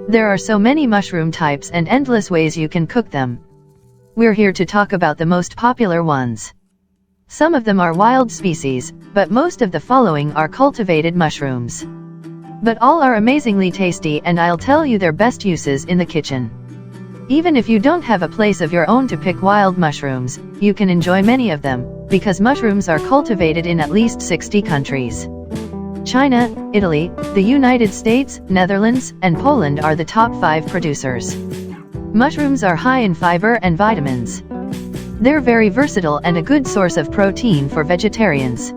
There are so many mushroom types and endless ways you can cook them. We're here to talk about the most popular ones. Some of them are wild species, but most of the following are cultivated mushrooms. But all are amazingly tasty, and I'll tell you their best uses in the kitchen. Even if you don't have a place of your own to pick wild mushrooms, you can enjoy many of them, because mushrooms are cultivated in at least 60 countries. China, Italy, the United States, Netherlands, and Poland are the top 5 producers. Mushrooms are high in fiber and vitamins. They're very versatile and a good source of protein for vegetarians.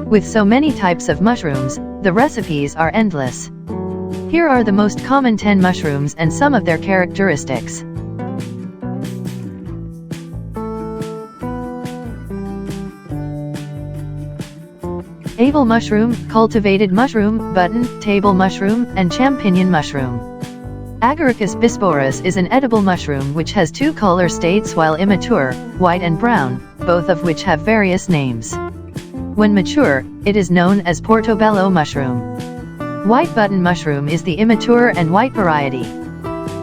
With so many types of mushrooms, the recipes are endless. Here are the most common 10 mushrooms and some of their characteristics. Able mushroom, cultivated mushroom, button, table mushroom, and champignon mushroom. Agaricus bisporus is an edible mushroom which has 2 color states while immature, white and brown, both of which have various names. When mature, it is known as portobello mushroom. White button mushroom is the immature and white variety.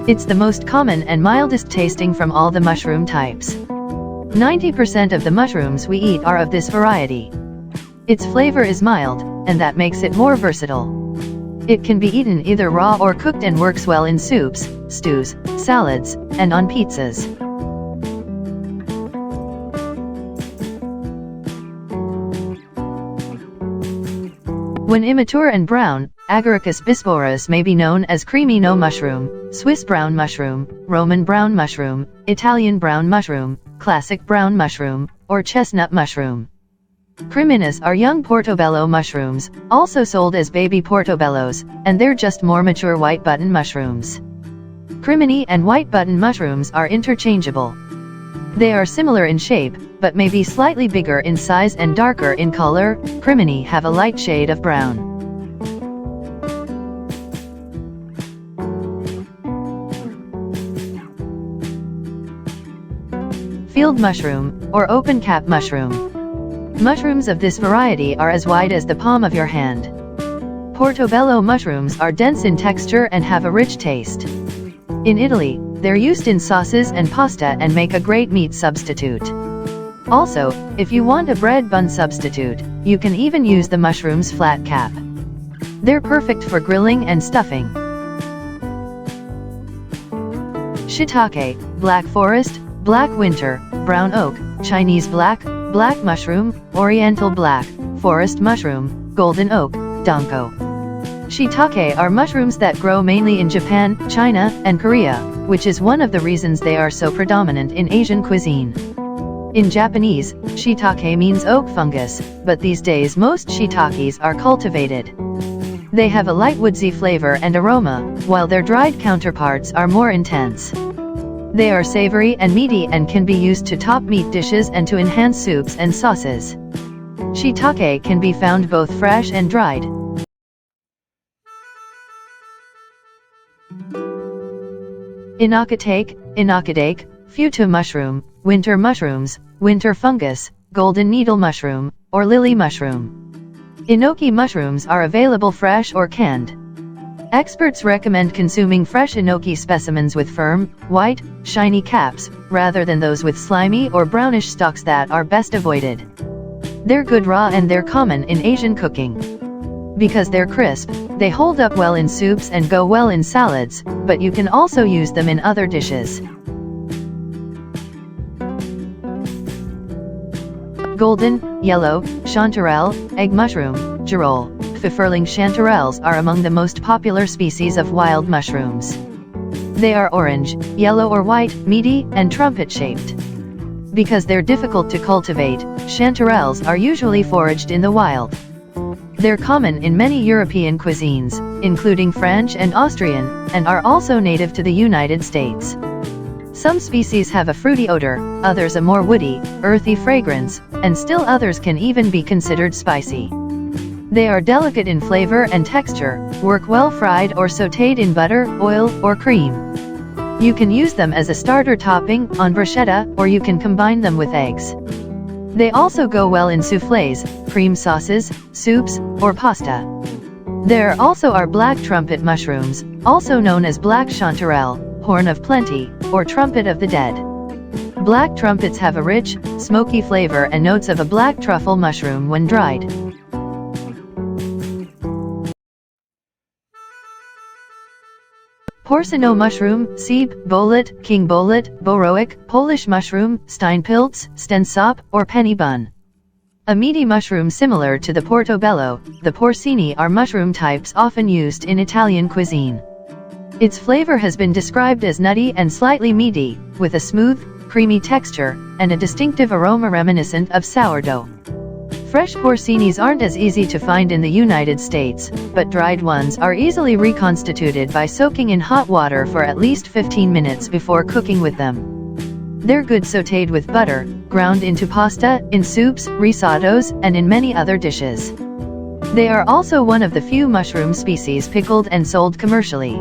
It's the most common and mildest tasting from all the mushroom types. 90% of the mushrooms we eat are of this variety. Its flavor is mild, and that makes it more versatile. It can be eaten either raw or cooked and works well in soups, stews, salads, and on pizzas. When immature and brown, Agaricus bisporus may be known as cremino mushroom, Swiss brown mushroom, Roman brown mushroom, Italian brown mushroom, classic brown mushroom, or chestnut mushroom. Creminis are young portobello mushrooms, also sold as baby portobellos, and they're just more mature white button mushrooms. Cremini and white button mushrooms are interchangeable. They are similar in shape, but may be slightly bigger in size and darker in color. Cremini have a light shade of brown. Field mushroom, or open cap mushroom. Mushrooms of this variety are as wide as the palm of your hand. Portobello mushrooms are dense in texture and have a rich taste. In Italy, they're used in sauces and pasta and make a great meat substitute. Also, if you want a bread bun substitute, you can even use the mushroom's flat cap. They're perfect for grilling and stuffing. Shiitake, black forest, black winter, brown oak, Chinese black, black mushroom, oriental black, forest mushroom, golden oak, danko. Shiitake are mushrooms that grow mainly in Japan, China, and Korea, which is one of the reasons they are so predominant in Asian cuisine. In Japanese, shiitake means oak fungus, but these days most shiitakes are cultivated. They have a light woodsy flavor and aroma, while their dried counterparts are more intense. They are savory and meaty and can be used to top meat dishes and to enhance soups and sauces. Shiitake can be found both fresh and dried. Inakadake, futu mushroom, winter mushrooms, winter fungus, golden needle mushroom, or lily mushroom. Enoki mushrooms are available fresh or canned. Experts recommend consuming fresh enoki specimens with firm, white, shiny caps, rather than those with slimy or brownish stalks that are best avoided. They're good raw and they're common in Asian cooking. Because they're crisp, they hold up well in soups and go well in salads, but you can also use them in other dishes. Golden, yellow, chanterelle, egg mushroom, girole. Pfifferling chanterelles are among the most popular species of wild mushrooms. They are orange, yellow or white, meaty, and trumpet-shaped. Because they're difficult to cultivate, chanterelles are usually foraged in the wild. They're common in many European cuisines, including French and Austrian, and are also native to the United States. Some species have a fruity odor, others a more woody, earthy fragrance, and still others can even be considered spicy. They are delicate in flavor and texture, work well fried or sautéed in butter, oil, or cream. You can use them as a starter topping, on bruschetta, or you can combine them with eggs. They also go well in soufflés, cream sauces, soups, or pasta. There also are black trumpet mushrooms, also known as black chanterelle, horn of plenty, or trumpet of the dead. Black trumpets have a rich, smoky flavor and notes of a black truffle mushroom when dried. Porcino mushroom, Sieb, bolet, king bolet, borowick, Polish mushroom, steinpilz, stensop, or penny bun. A meaty mushroom similar to the portobello, the porcini are mushroom types often used in Italian cuisine. Its flavor has been described as nutty and slightly meaty, with a smooth, creamy texture, and a distinctive aroma reminiscent of sourdough. Fresh porcinis aren't as easy to find in the United States, but dried ones are easily reconstituted by soaking in hot water for at least 15 minutes before cooking with them. They're good sautéed with butter, ground into pasta, in soups, risottos, and in many other dishes. They are also one of the few mushroom species pickled and sold commercially.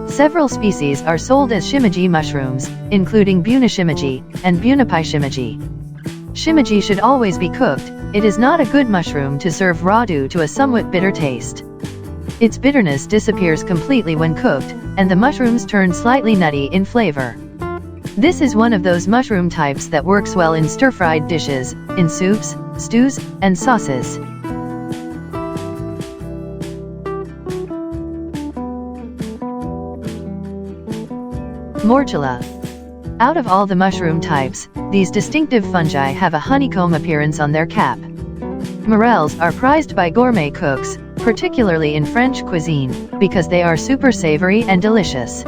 Several species are sold as shimiji mushrooms, including bunashimiji and bunapaishimiji. Shimiji should always be cooked. It is not a good mushroom to serve raw due to a somewhat bitter taste. Its bitterness disappears completely when cooked, and the mushrooms turn slightly nutty in flavor. This is one of those mushroom types that works well in stir-fried dishes, in soups, stews, and sauces. Morchula. Out of all the mushroom types, these distinctive fungi have a honeycomb appearance on their cap. Morels are prized by gourmet cooks, particularly in French cuisine, because they are super savory and delicious.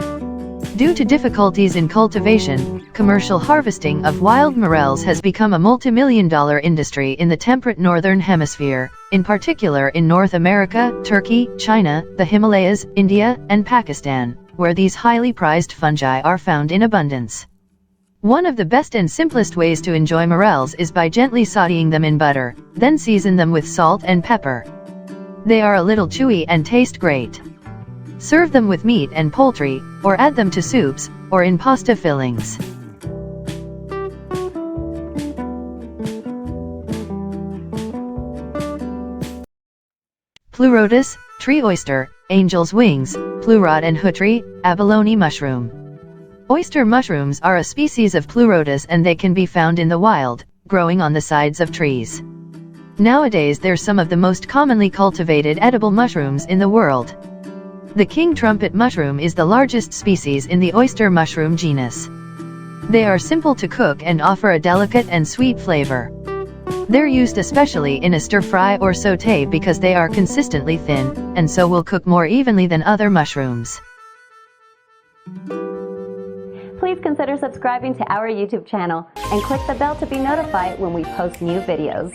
Due to difficulties in cultivation, commercial harvesting of wild morels has become a multi-million-dollar industry in the temperate northern hemisphere, in particular in North America, Turkey, China, the Himalayas, India, and Pakistan, where these highly prized fungi are found in abundance. One of the best and simplest ways to enjoy morels is by gently sautéing them in butter, then season them with salt and pepper. They are a little chewy and taste great. Serve them with meat and poultry, or add them to soups, or in pasta fillings. Pleurotus, tree oyster, angel's wings, pleurot and hutri, abalone mushroom. Oyster mushrooms are a species of pleurotus and they can be found in the wild, growing on the sides of trees. Nowadays they're some of the most commonly cultivated edible mushrooms in the world. The king trumpet mushroom is the largest species in the oyster mushroom genus. They are simple to cook and offer a delicate and sweet flavor. They're used especially in a stir-fry or sauté because they are consistently thin, and so will cook more evenly than other mushrooms. Please consider subscribing to our YouTube channel and click the bell to be notified when we post new videos.